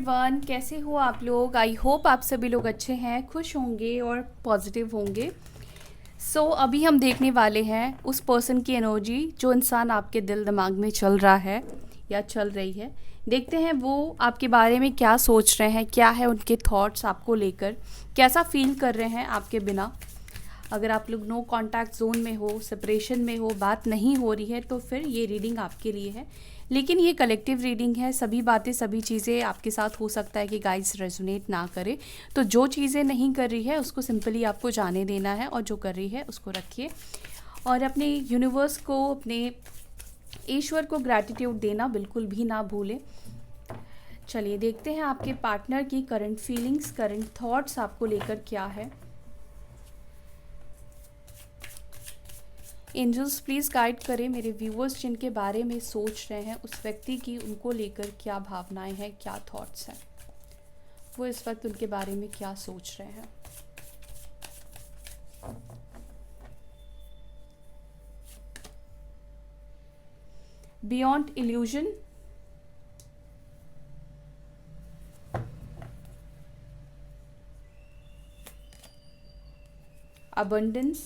Everyone, कैसे हो आप लोग। आई होप आप सभी लोग अच्छे हैं, खुश होंगे और पॉजिटिव होंगे। अभी हम देखने वाले हैं उस पर्सन की एनर्जी जो इंसान आपके दिल दिमाग में चल रहा है या चल रही है। देखते हैं वो आपके बारे में क्या सोच रहे हैं, क्या है उनके थॉट्स आपको लेकर, कैसा फील कर रहे हैं आपके बिना। अगर आप लोग नो कांटेक्ट जोन में हो, सेपरेशन में हो, बात नहीं हो रही है, तो फिर ये रीडिंग आपके लिए है। लेकिन ये कलेक्टिव रीडिंग है, सभी बातें सभी चीज़ें आपके साथ हो सकता है कि गाइस रेजोनेट ना करे। तो जो चीज़ें नहीं कर रही है उसको सिंपली आपको जाने देना है, और जो कर रही है उसको रखिए और अपने यूनिवर्स को, अपने ईश्वर को ग्रैटिट्यूड देना बिल्कुल भी ना भूलें। चलिए देखते हैं आपके पार्टनर की करंट फीलिंग्स, करंट थॉट्स आपको लेकर क्या है। एंजल्स प्लीज़ गाइड करें मेरे व्यूअर्स जिनके बारे में सोच रहे हैं, उस व्यक्ति की उनको लेकर क्या भावनाएं हैं, क्या थॉट्स हैं, वो इस वक्त उनके बारे में क्या सोच रहे हैं। Beyond illusion, abundance,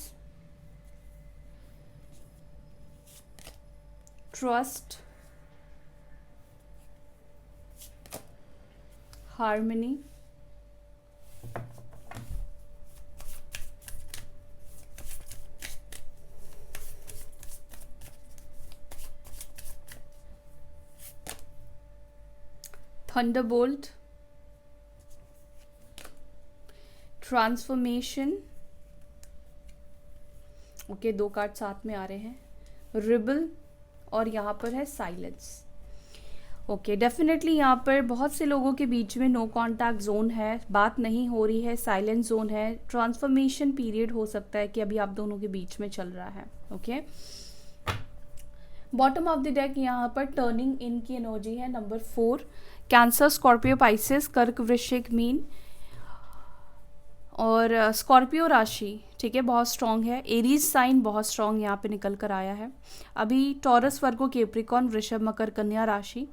trust, harmony, thunderbolt, transformation. Okay, दो कार्ड साथ में आ रहे हैं, रिबल, और यहाँ पर है साइलेंस। ओके, डेफिनेटली यहाँ पर बहुत से लोगों के बीच में नो कांटेक्ट जोन है, बात नहीं हो रही है, साइलेंस जोन है, ट्रांसफॉर्मेशन पीरियड हो सकता है कि अभी आप दोनों के बीच में चल रहा है। Okay, bottom of the deck यहाँ पर टर्निंग इन की एनर्जी है, नंबर 4, कैंसर, स्कॉर्पियो, पाइसेस, कर्क, वृश्चिक, मीन और स्कॉर्पियो राशि, ठीक है, बहुत स्ट्रॉन्ग है। एरीज साइन बहुत स्ट्रॉन्ग यहाँ पे निकल कर आया है। अभी टॉरस, वर्गो, कैप्रिकॉर्न, वृषभ, मकर, कन्या राशि,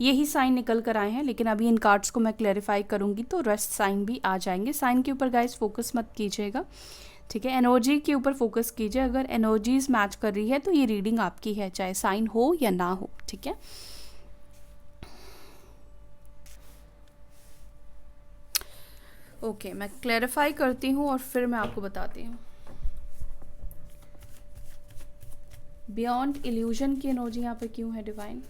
यही साइन निकल कर आए हैं। लेकिन अभी इन कार्ड्स को मैं क्लैरिफाई करूँगी तो रेस्ट साइन भी आ जाएंगे। साइन के ऊपर गाइस फोकस मत कीजिएगा, ठीक है, एनर्जी के ऊपर फोकस कीजिए। अगर एनर्जीज मैच कर रही है तो ये रीडिंग आपकी है, चाहे साइन हो या ना हो, ठीक है। ओके, मैं क्लैरिफाई करती हूँ और फिर मैं आपको बताती हूँ। बियॉन्ड इल्यूजन की एनर्जी यहाँ पे क्यों है डिवाइन?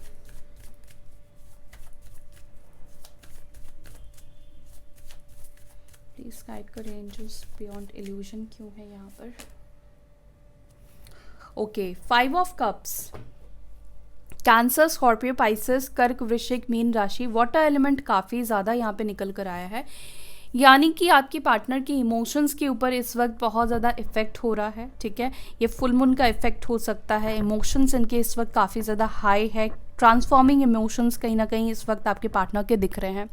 प्लीज गाइड करें एंजल्स, बियॉन्ड इल्यूजन क्यों है यहाँ पर। Okay, 5 of cups, cancer, Scorpio, Pisces, कर्क, वृश्चिक, मीन राशि, वाटर एलिमेंट काफ़ी ज़्यादा यहाँ पे निकल कर आया है। यानी कि आपके पार्टनर के इमोशंस के ऊपर इस वक्त बहुत ज़्यादा इफेक्ट हो रहा है, ठीक है। ये फुल मून का इफेक्ट हो सकता है। इमोशंस इनके इस वक्त काफ़ी ज़्यादा हाई है। ट्रांसफॉर्मिंग इमोशंस कहीं ना कहीं इस वक्त आपके पार्टनर के दिख रहे हैं।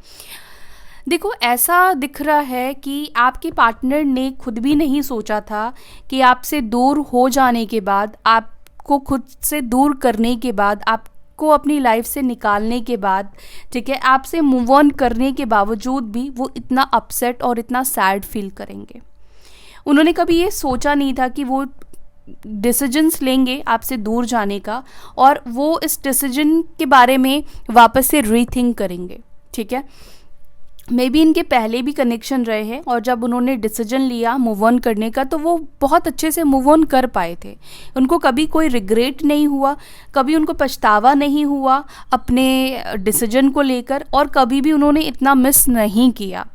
देखो, ऐसा दिख रहा है कि आपके पार्टनर ने खुद भी नहीं सोचा था कि आपसे दूर हो जाने के बाद, आपको खुद से दूर करने के बाद, आप को अपनी लाइफ से निकालने के बाद, ठीक है, आपसे मूव ऑन करने के बावजूद भी वो इतना अपसेट और इतना सैड फील करेंगे। उन्होंने कभी ये सोचा नहीं था कि वो डिसीजंस लेंगे आपसे दूर जाने का, और वो इस डिसीजन के बारे में वापस से रीथिंक करेंगे, ठीक है। मे बी इनके पहले भी कनेक्शन रहे हैं, और जब उन्होंने डिसीजन लिया मूव ऑन करने का तो वो बहुत अच्छे से मूव ऑन कर पाए थे। उनको कभी कोई रिग्रेट नहीं हुआ, कभी उनको पछतावा नहीं हुआ अपने डिसीजन को लेकर, और कभी भी उन्होंने इतना मिस नहीं किया।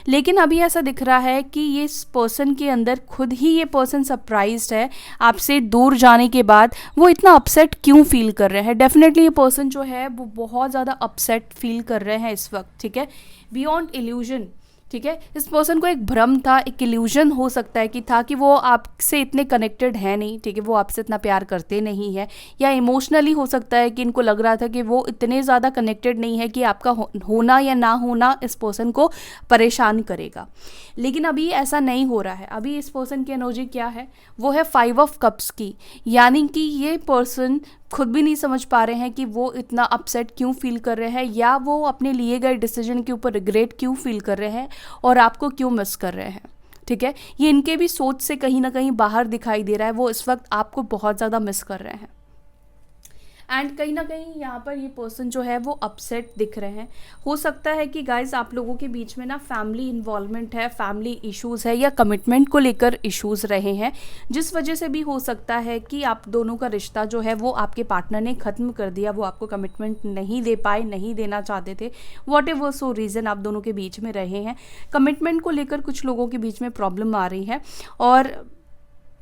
लेकिन अभी ऐसा दिख रहा है कि ये पर्सन के अंदर खुद ही ये पर्सन सरप्राइज्ड है आपसे दूर जाने के बाद। वो इतना अपसेट क्यों फील कर रहे हैं? डेफिनेटली ये पर्सन जो है वो बहुत ज़्यादा अपसेट फील कर रहे हैं इस वक्त, ठीक है। बियॉन्ड इल्यूजन, ठीक है, इस पर्सन को एक भ्रम था, एक इल्यूजन हो सकता है कि वो आपसे इतने कनेक्टेड है नहीं, ठीक है, वो आपसे इतना प्यार करते नहीं है, या इमोशनली हो सकता है कि इनको लग रहा था कि वो इतने ज़्यादा कनेक्टेड नहीं है कि आपका होना या ना होना इस पर्सन को परेशान करेगा। लेकिन अभी ऐसा नहीं हो रहा है। अभी इस पर्सन की एनर्जी क्या है? वो है 5 ऑफ कप्स की, यानी कि ये पर्सन खुद भी नहीं समझ पा रहे हैं कि वो इतना अपसेट क्यों फील कर रहे हैं, या वो अपने लिए गए डिसीजन के ऊपर रिग्रेट क्यों फील कर रहे हैं और आपको क्यों मिस कर रहे हैं। ठीक है, ये इनके भी सोच से कहीं ना कहीं बाहर दिखाई दे रहा है, वो इस वक्त आपको बहुत ज़्यादा मिस कर रहे हैं। एंड कहीं ना कहीं यहाँ पर ये पर्सन जो है वो अपसेट दिख रहे हैं। हो सकता है कि गाइज आप लोगों के बीच में ना फैमिली इन्वॉल्वमेंट है, फैमिली इश्यूज़ है, या कमिटमेंट को लेकर इश्यूज़ रहे हैं, जिस वजह से भी हो सकता है कि आप दोनों का रिश्ता जो है वो आपके पार्टनर ने ख़त्म कर दिया, वो आपको कमिटमेंट नहीं दे पाए, नहीं देना चाहते थे, वॉट एवर सो रीज़न आप दोनों के बीच में रहे हैं। कमिटमेंट को लेकर कुछ लोगों के बीच में प्रॉब्लम आ रही है, और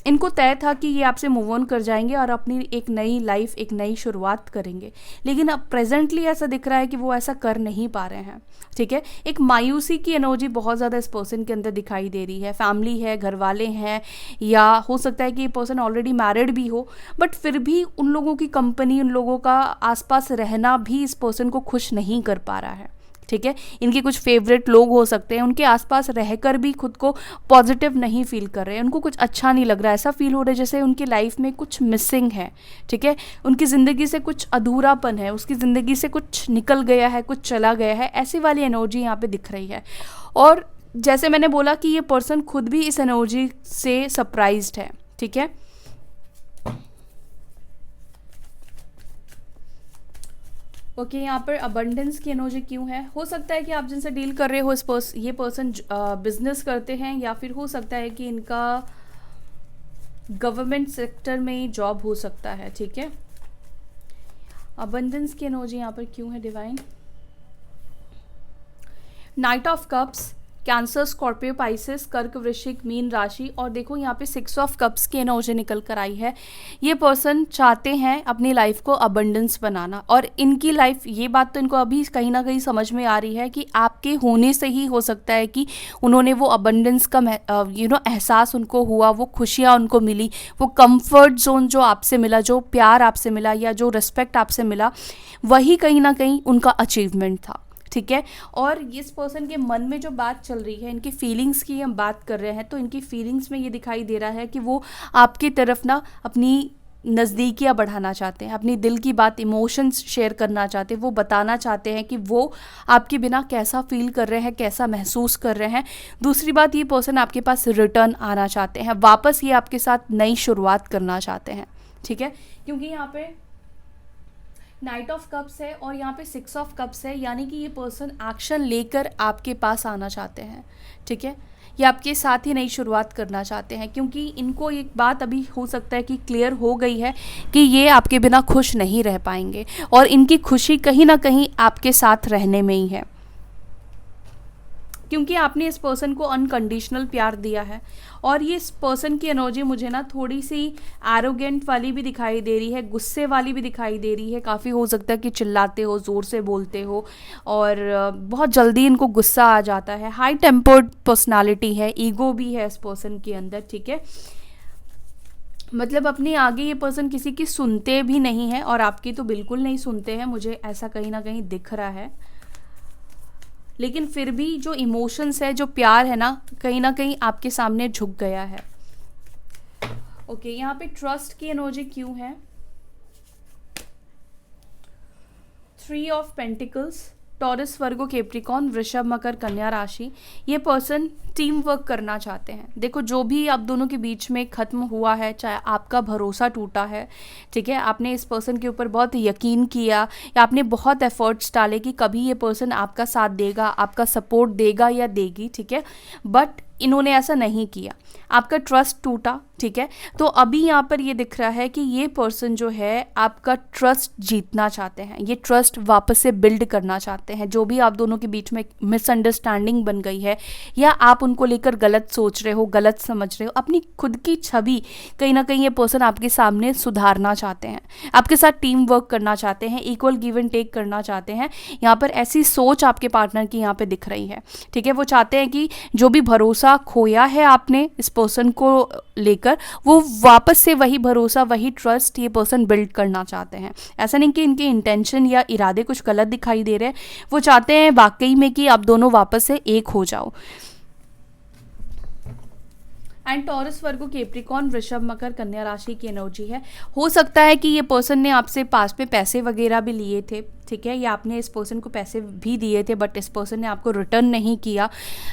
इनको तय था कि ये आपसे मूव ऑन कर जाएंगे और अपनी एक नई लाइफ, एक नई शुरुआत करेंगे, लेकिन अब प्रेजेंटली ऐसा दिख रहा है कि वो ऐसा कर नहीं पा रहे हैं। ठीक है, एक मायूसी की एनर्जी बहुत ज़्यादा इस पर्सन के अंदर दिखाई दे रही है। फैमिली है, घर वाले हैं, या हो सकता है कि ये पर्सन ऑलरेडी मैरिड भी हो, बट फिर भी उन लोगों की कंपनी, उन लोगों का आसपास रहना भी इस पर्सन को खुश नहीं कर पा रहा है। ठीक है, इनके कुछ फेवरेट लोग हो सकते हैं, उनके आसपास रहकर भी खुद को पॉजिटिव नहीं फील कर रहे हैं, उनको कुछ अच्छा नहीं लग रहा है, ऐसा फील हो रहा है जैसे उनकी लाइफ में कुछ मिसिंग है। ठीक है, उनकी ज़िंदगी से कुछ अधूरापन है, उसकी ज़िंदगी से कुछ निकल गया है, कुछ चला गया है, ऐसी वाली एनर्जी यहाँ पे दिख रही है। और जैसे मैंने बोला कि ये पर्सन खुद भी इस एनर्जी से सरप्राइज्ड है। ठीक है, ओके, यहाँ पर अबंडेंस की एनर्जी क्यों है? हो सकता है कि आप जिनसे डील कर रहे हो ये पर्सन बिजनेस करते हैं, या फिर हो सकता है कि इनका गवर्नमेंट सेक्टर में जॉब हो सकता है। ठीक है, अबंडेंस की एनर्जी यहाँ पर क्यों है divine? Night of cups, cancer, Scorpio, Pisces, कर्क, वृश्चिक, मीन राशि, और देखो यहाँ पे 6 ऑफ कप्स की एनर्जी निकल कर आई है। ये पर्सन चाहते हैं अपनी लाइफ को अबंडेंस बनाना, और इनकी लाइफ, ये बात तो इनको अभी कहीं ना कहीं समझ में आ रही है कि आपके होने से ही हो सकता है कि उन्होंने वो अबंडेंस का एहसास उनको हुआ, वो खुशियाँ उनको मिली, वो कंफर्ट जोन जो आपसे मिला, जो प्यार आपसे मिला, या जो रिस्पेक्ट आपसे मिला, वही कहीं ना कहीं उनका अचीवमेंट था। ठीक है, और इस पर्सन के मन में जो बात चल रही है, इनकी फीलिंग्स की हम बात कर रहे हैं, तो इनकी फीलिंग्स में ये दिखाई दे रहा है कि वो आपकी तरफ ना अपनी नज़दीकियाँ बढ़ाना चाहते हैं, अपनी दिल की बात, इमोशंस शेयर करना चाहते हैं, वो बताना चाहते हैं कि वो आपके बिना कैसा फील कर रहे हैं, कैसा महसूस कर रहे हैं। दूसरी बात, ये पर्सन आपके पास रिटर्न आना चाहते हैं, वापस ये आपके साथ नई शुरुआत करना चाहते हैं। ठीक है, क्योंकि यहाँ पे नाइट ऑफ कप्स है और यहाँ पे 6 ऑफ कप्स है, यानी कि ये पर्सन एक्शन लेकर आपके पास आना चाहते हैं। ठीक है, ये आपके साथ ही नई शुरुआत करना चाहते हैं, क्योंकि इनको एक बात अभी हो सकता है कि क्लियर हो गई है कि ये आपके बिना खुश नहीं रह पाएंगे, और इनकी खुशी कहीं ना कहीं आपके साथ रहने में ही है, क्योंकि आपने इस पर्सन को अनकंडीशनल प्यार दिया है। और ये इस पर्सन की एनर्जी मुझे ना थोड़ी सी एरोगेंट वाली भी दिखाई दे रही है, गुस्से वाली भी दिखाई दे रही है। काफ़ी हो सकता है कि चिल्लाते हो, ज़ोर से बोलते हो, और बहुत जल्दी इनको गुस्सा आ जाता है। हाई टेम्पर्ड पर्सनालिटी है, ईगो भी है इस पर्सन के अंदर। ठीक है, मतलब अपने आगे ये पर्सन किसी की सुनते भी नहीं है, और आपकी तो बिल्कुल नहीं सुनते हैं, मुझे ऐसा कहीं ना कहीं दिख रहा है। लेकिन फिर भी जो इमोशंस है, जो प्यार है ना कहीं आपके सामने झुक गया है। ओके, यहाँ पे ट्रस्ट की एनर्जी क्यों है? 3 of pentacles, taurus, Virgo, Capricorn, वृषभ, मकर, कन्या राशि। ये पर्सन टीम वर्क करना चाहते हैं। देखो, जो भी आप दोनों के बीच में ख़त्म हुआ है, चाहे आपका भरोसा टूटा है, ठीक है, आपने इस पर्सन के ऊपर बहुत यकीन किया, या आपने बहुत एफर्ट्स डाले कि कभी ये पर्सन आपका साथ देगा, आपका सपोर्ट देगा या देगी, ठीक है, बट इन्होंने ऐसा नहीं किया, आपका ट्रस्ट टूटा। ठीक है, तो अभी यहाँ पर ये दिख रहा है कि ये पर्सन जो है आपका ट्रस्ट जीतना चाहते हैं, ये ट्रस्ट वापस से बिल्ड करना चाहते हैं। जो भी आप दोनों के बीच में मिसअंडरस्टैंडिंग बन गई है, या आप उनको लेकर गलत सोच रहे हो, गलत समझ रहे हो, अपनी खुद की छवि कहीं ना कहीं ये पर्सन आपके सामने सुधारना चाहते हैं, आपके साथ टीम वर्क करना चाहते हैं, इक्वल गिव एंड टेक करना चाहते हैं। यहाँ पर ऐसी सोच आपके पार्टनर की यहाँ पे दिख रही है। ठीक है, वो चाहते हैं कि जो भी भरोसा खोया है आपने इस पर्सन को लेकर, वो वापस से वही भरोसा, वही ट्रस्ट ये पर्सन बिल्ड करना चाहते हैं। ऐसा नहीं कि इनके इंटेंशन या इरादे कुछ गलत दिखाई दे रहे हैं, वो चाहते हैं वाकई में कि आप दोनों वापस से एक हो जाओ। एंड टॉरस, वर्गो, कैप्रिकॉर्न, वृषभ, मकर, कन्या राशि की एनर्जी है। हो सकता है कि ये पर्सन ने आपसे पास में पैसे वगैरह भी लिए थे, ठीक है, या आपने इस पर्सन को पैसे भी दिए थे बट इस पर्सन ने आपको रिटर्न नहीं किया।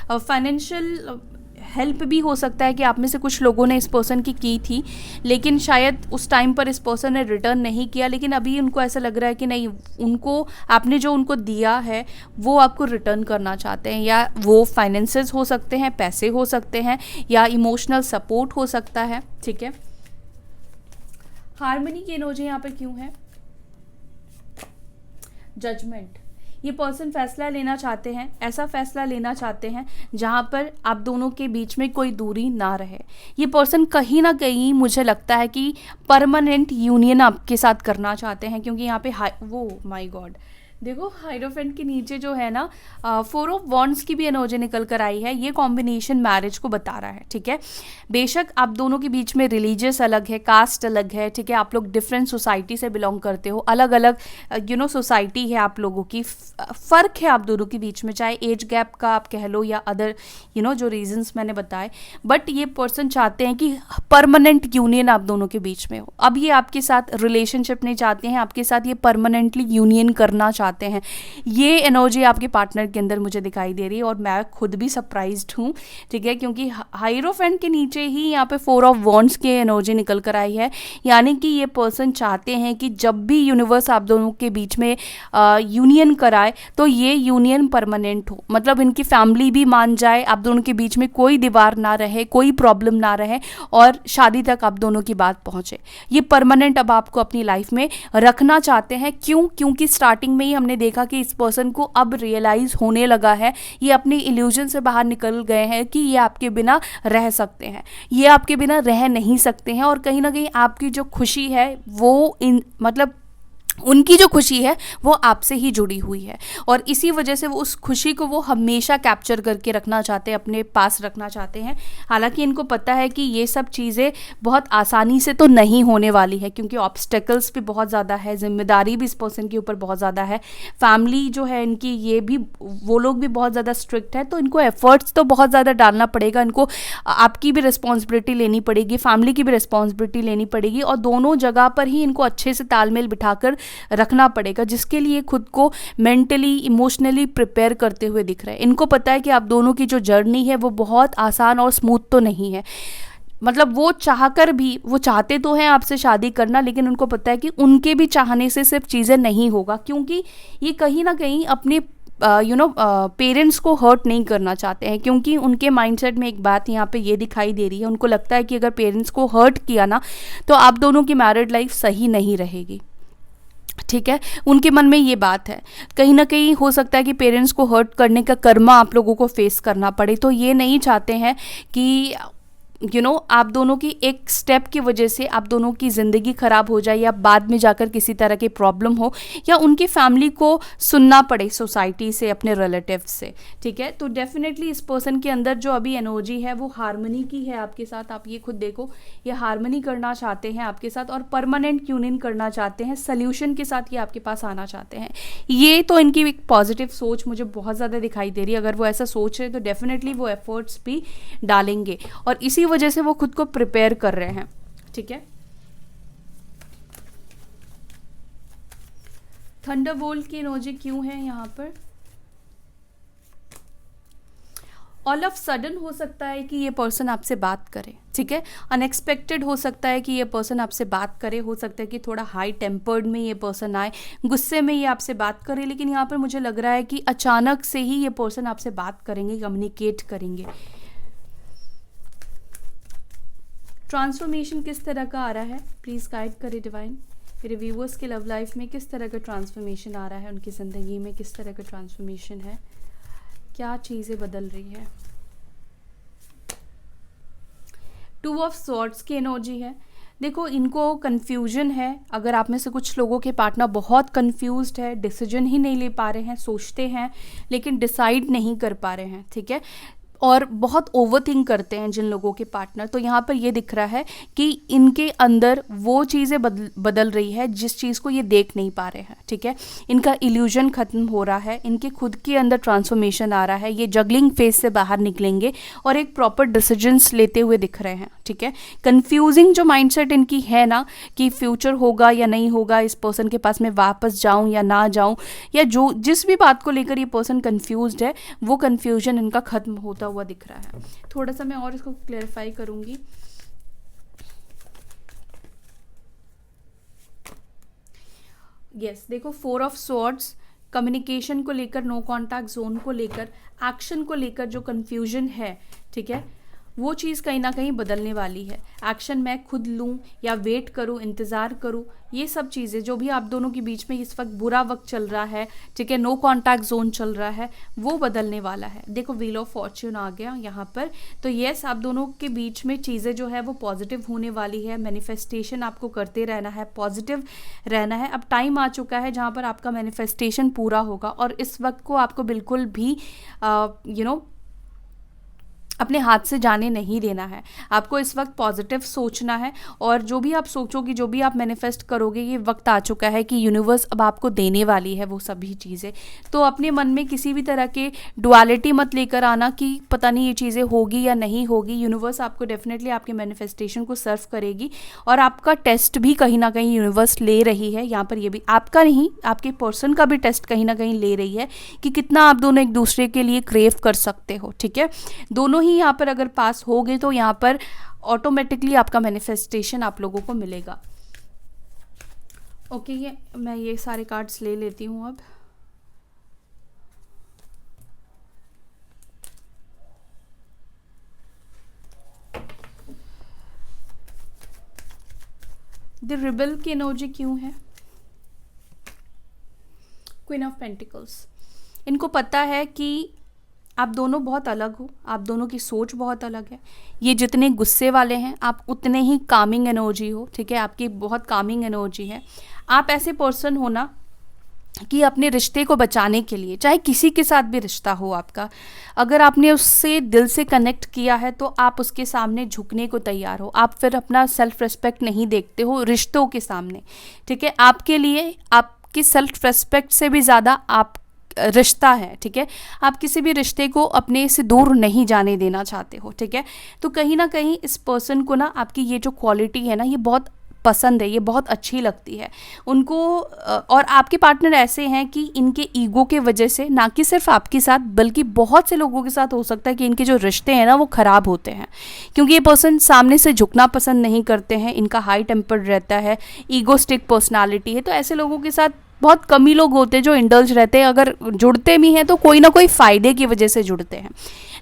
फाइनेंशियल हेल्प भी हो सकता है कि आप में से कुछ लोगों ने इस पर्सन की थी, लेकिन शायद उस टाइम पर इस पर्सन ने रिटर्न नहीं किया, लेकिन अभी उनको ऐसा लग रहा है कि नहीं, उनको आपने जो उनको दिया है वो आपको रिटर्न करना चाहते हैं, या वो फाइनेंसेस हो सकते हैं, पैसे हो सकते हैं, या इमोशनल सपोर्ट हो सकता है, ठीक है। हार्मनी की एनर्जी यहाँ पर क्यों है? जजमेंट। ये पर्सन फैसला लेना चाहते हैं, ऐसा फैसला लेना चाहते हैं जहाँ पर आप दोनों के बीच में कोई दूरी ना रहे। ये पर्सन कहीं ना कहीं मुझे लगता है कि परमानेंट यूनियन आपके साथ करना चाहते हैं, क्योंकि यहाँ पे वो माय गॉड, देखो हाइरोफेंट के नीचे जो है ना 4 ऑफ वॉन्ड्स की भी एनर्जी निकल कर आई है। ये कॉम्बिनेशन मैरिज को बता रहा है, ठीक है। बेशक आप दोनों के बीच में रिलीजियस अलग है, कास्ट अलग है, ठीक है, आप लोग डिफरेंट सोसाइटी से बिलोंग करते हो, अलग अलग सोसाइटी है आप लोगों की, फ़र्क है आप दोनों के बीच में, चाहे एज गैप का आप कह लो या अदर जो रीजंस मैंने बताए, बट ये पर्सन चाहते हैं कि परमानेंट यूनियन आप दोनों के बीच में हो। अब ये आपके साथ रिलेशनशिप नहीं चाहते हैं, आपके साथ ये परमानेंटली यूनियन करना चाहते हैं। ये एनर्जी आपके पार्टनर के अंदर मुझे दिखाई दे रही है और मैं खुद भी सरप्राइज्ड हूँ, ठीक है, क्योंकि हाइरोफेंट के नीचे ही यहाँ पे 4 ऑफ वॉन्ड्स की एनर्जी निकल कर आई है। यानी कि ये पर्सन चाहते हैं कि जब भी यूनिवर्स आप दोनों के बीच में यूनियन कराए तो ये यूनियन परमानेंट हो, मतलब इनकी फैमिली भी मान जाए, आप दोनों के बीच में कोई दीवार ना रहे, कोई प्रॉब्लम ना रहे और शादी तक आप दोनों की बात पहुंचे। ये परमानेंट अब आपको अपनी लाइफ में रखना चाहते हैं। क्यों? क्योंकि स्टार्टिंग में ही हमने देखा कि इस पर्सन को अब रियलाइज होने लगा है, ये अपनी इल्यूजन से बाहर निकल गए हैं कि ये आपके बिना रह सकते हैं, ये आपके बिना रह नहीं सकते हैं, और कहीं ना कहीं आपकी जो खुशी है वो मतलब उनकी जो खुशी है वो आपसे ही जुड़ी हुई है, और इसी वजह से वो उस खुशी को वो हमेशा कैप्चर करके रखना चाहते हैं, अपने पास रखना चाहते हैं। हालांकि इनको पता है कि ये सब चीज़ें बहुत आसानी से तो नहीं होने वाली है, क्योंकि ऑब्स्टेकल्स भी बहुत ज़्यादा है, जिम्मेदारी भी इस पर्सन के ऊपर बहुत ज़्यादा है, फैमिली जो है इनकी ये भी, वो लोग भी बहुत ज़्यादा स्ट्रिक्ट है, तो इनको एफर्ट्स तो बहुत ज़्यादा डालना पड़ेगा, इनको आपकी भी रिस्पॉन्सिबिलिटी लेनी पड़ेगी, फैमिली की भी रिस्पॉन्सिबिलिटी लेनी पड़ेगी, और दोनों जगह पर ही इनको अच्छे से तालमेल बिठाकर रखना पड़ेगा, जिसके लिए खुद को मेंटली इमोशनली प्रिपेयर करते हुए दिख रहे हैं। इनको पता है कि आप दोनों की जो जर्नी है वो बहुत आसान और स्मूथ तो नहीं है, मतलब वो चाहकर भी, वो चाहते तो हैं आपसे शादी करना, लेकिन उनको पता है कि उनके भी चाहने से सिर्फ चीज़ें नहीं होगा, क्योंकि ये कहीं ना कहीं अपने पेरेंट्स को हर्ट नहीं करना चाहते हैं, क्योंकि उनके माइंडसेट में एक बात यहाँ पे ये दिखाई दे रही है, उनको लगता है कि अगर पेरेंट्स को हर्ट किया ना तो आप दोनों की मैरिड लाइफ सही नहीं रहेगी, ठीक है, उनके मन में ये बात है। कहीं ना कहीं हो सकता है कि पेरेंट्स को हर्ट करने का कर्मा आप लोगों को फेस करना पड़े, तो ये नहीं चाहते हैं कि आप दोनों की एक स्टेप की वजह से आप दोनों की ज़िंदगी ख़राब हो जाए, या बाद में जाकर किसी तरह की प्रॉब्लम हो, या उनकी फैमिली को सुनना पड़े सोसाइटी से, अपने रिलेटिव से, ठीक है। तो डेफिनेटली इस पर्सन के अंदर जो अभी एनर्जी है वो हार्मनी की है आपके साथ। आप ये खुद देखो, ये हार्मनी करना चाहते हैं आपके साथ और परमानेंट यूनियन करना चाहते हैं, सल्यूशन के साथ ये आपके पास आना चाहते हैं। ये तो इनकी एक पॉजिटिव सोच मुझे बहुत ज़्यादा दिखाई दे रही है। अगर वो ऐसा सोच रहे तो डेफिनेटली वो एफर्ट्स भी डालेंगे, और इसी वजह से वो खुद को प्रिपेयर कर रहे हैं, ठीक है। थंडरबोल्ट की एनर्जी क्यों है यहाँ पर? ऑल ऑफ सडन हो सकता है कि ये पर्सन आपसे बात करे, ठीक है, अनएक्सपेक्टेड हो सकता है कि ये पर्सन आपसे बात करे, हो सकता है कि थोड़ा हाई टेम्पर्ड में ये पर्सन आए, गुस्से में ये आपसे बात करे, लेकिन यहाँ पर मुझे लग रहा है कि अचानक से ही ये पर्सन आपसे बात करेंगे, कम्युनिकेट करेंगे। ट्रांसफॉर्मेशन किस तरह का आ रहा है, प्लीज़ गाइड करे डिवाइन। मेरे व्यूअर्स के लव लाइफ में किस तरह का ट्रांसफॉर्मेशन आ रहा है, उनकी ज़िंदगी में किस तरह का ट्रांसफॉर्मेशन है, क्या चीज़ें बदल रही है। 2 ऑफ सॉर्ड्स की एनर्जी है। देखो, इनको कन्फ्यूजन है, अगर आप में से कुछ लोगों के पार्टनर बहुत कन्फ्यूज्ड है, डिसीजन ही नहीं ले पा रहे हैं, सोचते हैं लेकिन डिसाइड नहीं कर पा रहे हैं, ठीक है। और बहुत ओवरथिंक करते हैं जिन लोगों के पार्टनर, तो यहाँ पर ये दिख रहा है कि इनके अंदर वो चीज़ें बदल रही है जिस चीज़ को ये देख नहीं पा रहे हैं, ठीक है। इनका इल्यूजन ख़त्म हो रहा है, इनके खुद के अंदर ट्रांसफॉर्मेशन आ रहा है, ये जगलिंग फेज से बाहर निकलेंगे और एक प्रॉपर डिसीजंस लेते हुए दिख रहे हैं, ठीक है। कंफ्यूजिंग जो माइंडसेट इनकी है ना कि फ्यूचर होगा या नहीं होगा, इस पर्सन के पास मैं वापस जाऊँ या ना जाऊँ, या जो जिस भी बात को लेकर ये पर्सन कंफ्यूज्ड है, वो कंफ्यूजन इनका ख़त्म होता हुआ दिख रहा है। थोड़ा सा मैं और इसको क्लेरिफाई करूंगी। यस, देखो 4 ऑफ स्वॉर्ड्स, कम्युनिकेशन को लेकर, नो कॉन्टैक्ट जोन को लेकर, एक्शन को लेकर जो कंफ्यूजन है, ठीक है, वो चीज़ कहीं ना कहीं बदलने वाली है। एक्शन मैं खुद लूँ या वेट करूँ, इंतज़ार करूँ, ये सब चीज़ें जो भी आप दोनों के बीच में इस वक्त बुरा वक्त चल रहा है, ठीक है, नो कॉन्टैक्ट जोन चल रहा है, वो बदलने वाला है। देखो व्हील ऑफ फॉर्च्यून आ गया यहाँ पर, तो यस आप दोनों के बीच में चीज़ें जो है वो पॉजिटिव होने वाली है। मैनिफेस्टेशन आपको करते रहना है, पॉजिटिव रहना है। अब टाइम आ चुका है जहाँ पर आपका मैनिफेस्टेशन पूरा होगा, और इस वक्त को आपको बिल्कुल भी अपने हाथ से जाने नहीं देना है। आपको इस वक्त पॉजिटिव सोचना है, और जो भी आप सोचोगे, जो भी आप मैनिफेस्ट करोगे, ये वक्त आ चुका है कि यूनिवर्स अब आपको देने वाली है वो सभी चीज़ें। तो अपने मन में किसी भी तरह के डुअलिटी मत लेकर आना कि पता नहीं ये चीज़ें होगी या नहीं होगी। यूनिवर्स आपको डेफिनेटली आपके मैनिफेस्टेशन को सर्व करेगी, और आपका टेस्ट भी कहीं ना कहीं यूनिवर्स ले रही है। यहाँ पर ये भी आपका नहीं, आपके पर्सन का भी टेस्ट कहीं ना कहीं ले रही है कि कितना आप दोनों एक दूसरे के लिए क्रेव कर सकते हो, ठीक है। दोनों ही यहाँ पर अगर पास हो गए तो यहाँ पर ऑटोमेटिकली आपका मैनिफेस्टेशन आप लोगों को मिलेगा। ओके, ये मैं ये सारे कार्ड्स ले लेती हूँ अब। द रिबल की एनर्जी क्यों है? क्वीन ऑफ पेंटिकल्स, इनको पता है कि आप दोनों बहुत अलग हो, आप दोनों की सोच बहुत अलग है। ये जितने गुस्से वाले हैं, आप उतने ही कामिंग एनर्जी हो, ठीक है, आपकी बहुत कामिंग एनर्जी है। आप ऐसे पर्सन हो ना कि अपने रिश्ते को बचाने के लिए, चाहे किसी के साथ भी रिश्ता हो आपका, अगर आपने उससे दिल से कनेक्ट किया है तो आप उसके सामने झुकने को तैयार हो। आप फिर अपना सेल्फ रेस्पेक्ट नहीं देखते हो रिश्तों के सामने, ठीक है। आपके लिए आपकी सेल्फ रेस्पेक्ट से भी ज़्यादा आप रिश्ता है, ठीक है। आप किसी भी रिश्ते को अपने से दूर नहीं जाने देना चाहते हो, ठीक है। तो कहीं ना कहीं इस पर्सन को ना आपकी ये जो क्वालिटी है ना, ये बहुत पसंद है, ये बहुत अच्छी लगती है उनको। और आपके पार्टनर ऐसे हैं कि इनके ईगो के वजह से, ना कि सिर्फ आपके साथ बल्कि बहुत से लोगों के साथ हो सकता है कि इनके जो रिश्ते हैं ना वो ख़राब होते हैं, क्योंकि ये पर्सन सामने से झुकना पसंद नहीं करते हैं। इनका हाई टेम्पर्ड रहता है, ईगोस्टिक पर्सनालिटी है, तो ऐसे लोगों के साथ बहुत कम ही लोग होते हैं जो इंडल्ज रहते हैं। अगर जुड़ते भी हैं तो कोई ना कोई फ़ायदे की वजह से जुड़ते हैं।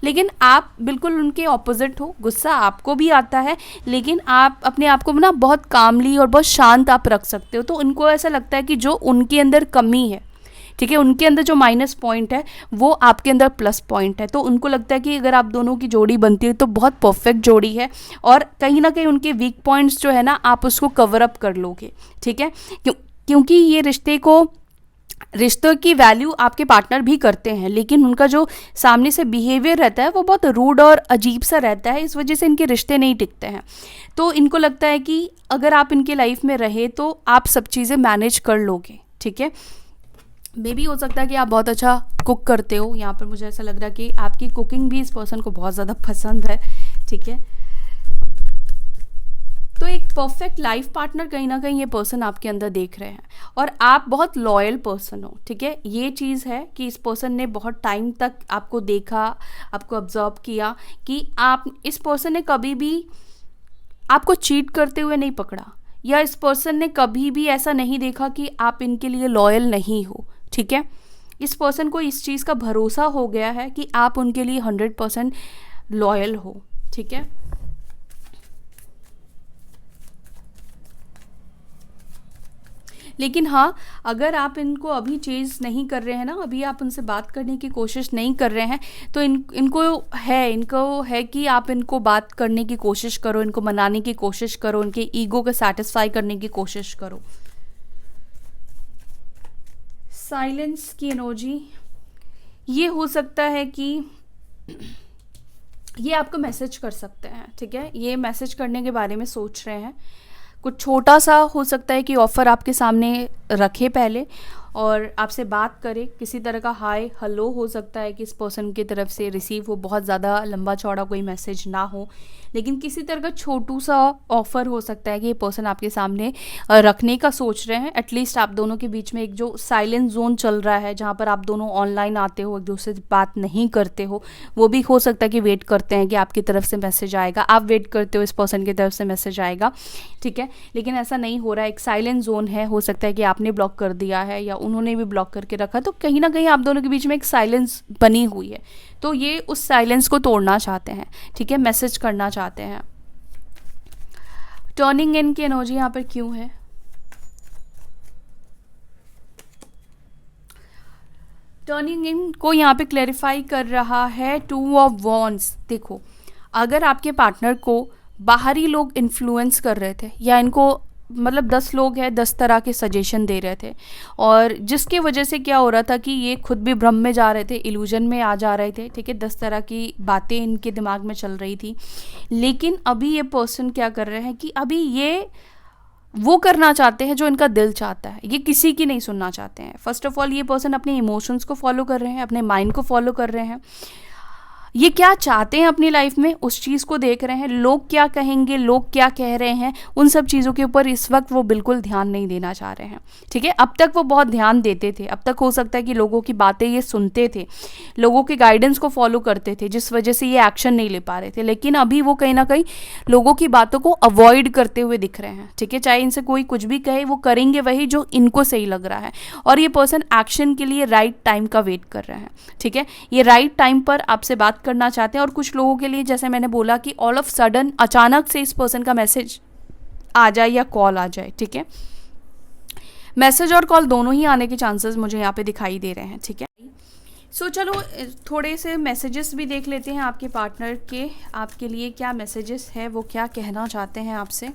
लेकिन आप बिल्कुल उनके ऑपोजिट हो, गुस्सा आपको भी आता है, लेकिन आप अपने आप को ना बहुत कामली और बहुत शांत आप रख सकते हो। तो उनको ऐसा लगता है कि जो उनके अंदर कमी है, ठीक है, उनके अंदर जो माइनस पॉइंट है वो आपके अंदर प्लस पॉइंट है। तो उनको लगता है कि अगर आप दोनों की जोड़ी बनती है तो बहुत परफेक्ट जोड़ी है, और कहीं ना कहीं उनके वीक पॉइंट्स जो है ना आप उसको कवर अप कर लोगे, ठीक है। क्योंकि ये रिश्तों की वैल्यू आपके पार्टनर भी करते हैं, लेकिन उनका जो सामने से बिहेवियर रहता है वो बहुत रूड और अजीब सा रहता है, इस वजह से इनके रिश्ते नहीं टिकते हैं। तो इनको लगता है कि अगर आप इनके लाइफ में रहे तो आप सब चीज़ें मैनेज कर लोगे, ठीक है। मे भी हो सकता है कि आप बहुत अच्छा कुक करते हो, यहाँ पर मुझे ऐसा लग रहा है कि आपकी कुकिंग भी इस पर्सन को बहुत ज़्यादा पसंद है, ठीक है। तो एक परफेक्ट लाइफ पार्टनर कहीं ना कहीं ये पर्सन आपके अंदर देख रहे हैं, और आप बहुत लॉयल पर्सन हो, ठीक है। ये चीज़ है कि इस पर्सन ने बहुत टाइम तक आपको देखा, आपको ऑब्जर्व किया कि आप, इस पर्सन ने कभी भी आपको चीट करते हुए नहीं पकड़ा, या इस पर्सन ने कभी भी ऐसा नहीं देखा कि आप इनके लिए लॉयल नहीं हो, ठीक है। इस पर्सन को इस चीज़ का भरोसा हो गया है कि आप उनके लिए 100% लॉयल हो, ठीक है। लेकिन हाँ, अगर आप इनको अभी चेंज नहीं कर रहे हैं ना, अभी आप उनसे बात करने की कोशिश नहीं कर रहे हैं, तो इनको है कि आप इनको बात करने की कोशिश करो, इनको मनाने की कोशिश करो, इनके ईगो को सेटिस्फाई करने की कोशिश करो। साइलेंस की एनर्जी, ये हो सकता है कि ये आपको मैसेज कर सकते हैं, ठीक है। ये मैसेज करने के बारे में सोच रहे हैं। कुछ छोटा सा हो सकता है कि ऑफ़र आपके सामने रखे पहले और आपसे बात करे, किसी तरह का हाय हेलो हो सकता है कि इस पर्सन की तरफ से रिसीव हो, बहुत ज़्यादा लंबा चौड़ा कोई मैसेज ना हो, लेकिन किसी तरह का छोटू सा ऑफ़र हो सकता है कि ये पर्सन आपके सामने रखने का सोच रहे हैं। एटलीस्ट आप दोनों के बीच में एक जो साइलेंट जोन चल रहा है, जहाँ पर आप दोनों ऑनलाइन आते हो, एक दूसरे से बात नहीं करते हो, वो भी हो सकता है कि वेट करते हैं कि आपकी तरफ से मैसेज आएगा, आप वेट करते हो इस पर्सन की तरफ से मैसेज आएगा, ठीक है। लेकिन ऐसा नहीं हो रहा है, एक साइलेंट जोन है। हो सकता है कि आपने ब्लॉक कर दिया है या उन्होंने भी ब्लॉक करके रखा, तो कहीं ना कहीं आप दोनों के बीच में एक साइलेंस बनी हुई है। तो ये उस साइलेंस को तोड़ना चाहते हैं, ठीक है, मैसेज करना चाहते हैं। टर्निंग इन की एनर्जी यहाँ पर क्यों है? टर्निंग इन को यहाँ पे क्लैरिफाई कर रहा है 2 ऑफ वॉन्ड्स। देखो, अगर आपके पार्टनर को बाहरी लोग इन्फ्लुएंस कर रहे थे या इनको मतलब 10 लोग हैं, 10 तरह के सजेशन दे रहे थे, और जिसके वजह से क्या हो रहा था कि ये खुद भी भ्रम में जा रहे थे, इल्यूजन में आ जा रहे थे, ठीक है। 10 तरह की बातें इनके दिमाग में चल रही थी। लेकिन अभी ये पर्सन क्या कर रहे हैं कि अभी ये वो करना चाहते हैं जो इनका दिल चाहता है। ये किसी की नहीं सुनना चाहते हैं। फर्स्ट ऑफ ऑल ये पर्सन अपने इमोशंस को फॉलो कर रहे हैं, अपने माइंड को फॉलो कर रहे हैं। ये क्या चाहते हैं अपनी लाइफ में, उस चीज़ को देख रहे हैं। लोग क्या कहेंगे, लोग क्या कह रहे हैं, उन सब चीज़ों के ऊपर इस वक्त वो बिल्कुल ध्यान नहीं देना चाह रहे हैं, ठीक है। अब तक वो बहुत ध्यान देते थे, अब तक हो सकता है कि लोगों की बातें ये सुनते थे, लोगों के गाइडेंस को फॉलो करते थे, जिस वजह से ये एक्शन नहीं ले पा रहे थे। लेकिन अभी वो कहीं ना कहीं लोगों की बातों को अवॉइड करते हुए दिख रहे हैं, ठीक है। चाहे इनसे कोई कुछ भी कहे, वो करेंगे वही जो इनको सही लग रहा है। और ये पर्सन एक्शन के लिए राइट टाइम का वेट कर रहे हैं, ठीक है। ये राइट टाइम पर आपसे बात करना चाहते हैं। और कुछ लोगों के लिए, जैसे मैंने बोला, कि ऑल ऑफ सडन अचानक से इस पर्सन का मैसेज आ जाए या कॉल आ जाए, ठीक है। मैसेज और कॉल दोनों ही आने के चांसेस मुझे यहाँ पे दिखाई दे रहे हैं, ठीक है। सो चलो थोड़े से मैसेजेस भी देख लेते हैं आपके पार्टनर के, आपके लिए क्या मैसेजेस है, वो क्या कहना चाहते हैं आपसे।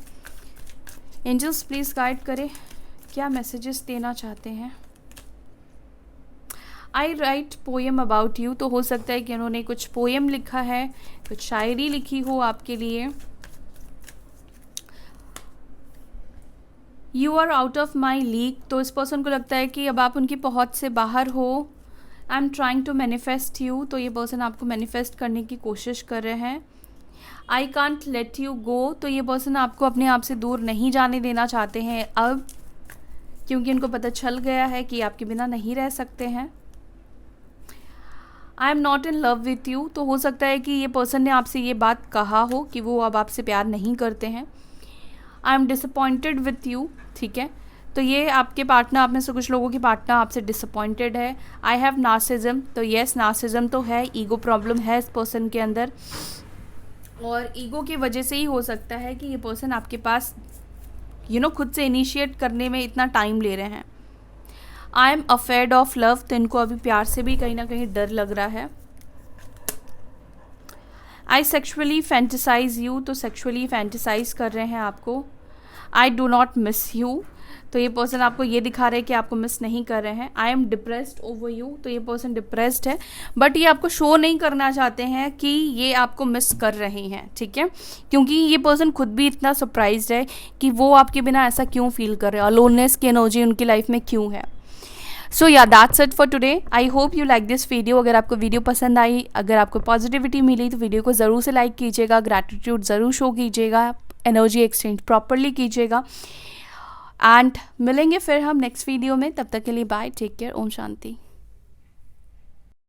एंजल्स प्लीज़ गाइड करें, क्या मैसेजेस देना चाहते हैं। आई राइट पोएम अबाउट यू, तो हो सकता है कि उन्होंने कुछ पोएम लिखा है, कुछ शायरी लिखी हो आपके लिए। You are out of my league, तो इस पर्सन को लगता है कि अब आप उनकी पहुंच से बाहर हो। I am trying to manifest you, तो ये पर्सन आपको मैनिफेस्ट करने की कोशिश कर रहे हैं। I can't let you go, तो ये पर्सन आपको अपने आप से दूर नहीं जाने देना चाहते हैं अब, क्योंकि उनको पता चल गया है कि आपके बिना नहीं रह सकते हैं। I am not in love with you, तो हो सकता है कि ये पर्सन ने आपसे ये बात कहा हो कि वो अब आपसे प्यार नहीं करते हैं। I am disappointed with you, ठीक है। तो ये आपके पार्टनर, आप में से कुछ लोगों की पार्टनर आपसे डिसअपॉइंटेड है। आई हैव नार्सिज्म, तो येस नार्सिज्म तो है, ईगो प्रॉब्लम है इस पर्सन के अंदर, और ईगो की वजह से ही हो सकता है कि ये पर्सन आपके पास खुद से इनिशिएट करने में इतना टाइम ले रहे हैं। I am afraid of love, तो इनको अभी प्यार से भी कहीं ना कहीं डर लग रहा है। आई सेक्सुअली फैंटिसाइज यू, तो सेक्सुअली फैंटिसाइज कर रहे हैं आपको। I do not miss you, तो ये पर्सन आपको ये दिखा रहे हैं कि आपको मिस नहीं कर रहे हैं। I am depressed over you, तो ये पर्सन डिप्रेस्ड है, बट ये आपको शो नहीं करना चाहते हैं कि ये आपको मिस कर रहे हैं, ठीक है। क्योंकि ये पर्सन खुद भी इतना सरप्राइज्ड है कि वो आपके बिना ऐसा क्यों फील कर रहे हैं, अलोननेस की एनर्जी उनकी लाइफ में क्यों है। सो या that's it for today. I hope you like this video. अगर आपको वीडियो पसंद आई, अगर आपको पॉजिटिविटी मिली, तो वीडियो को ज़रूर से लाइक कीजिएगा, ग्रैटिट्यूड ज़रूर शो कीजिएगा, एनर्जी एक्सचेंज प्रॉपरली कीजिएगा। एंड मिलेंगे फिर हम नेक्स्ट वीडियो में, तब तक के लिए bye, take care, Om Shanti.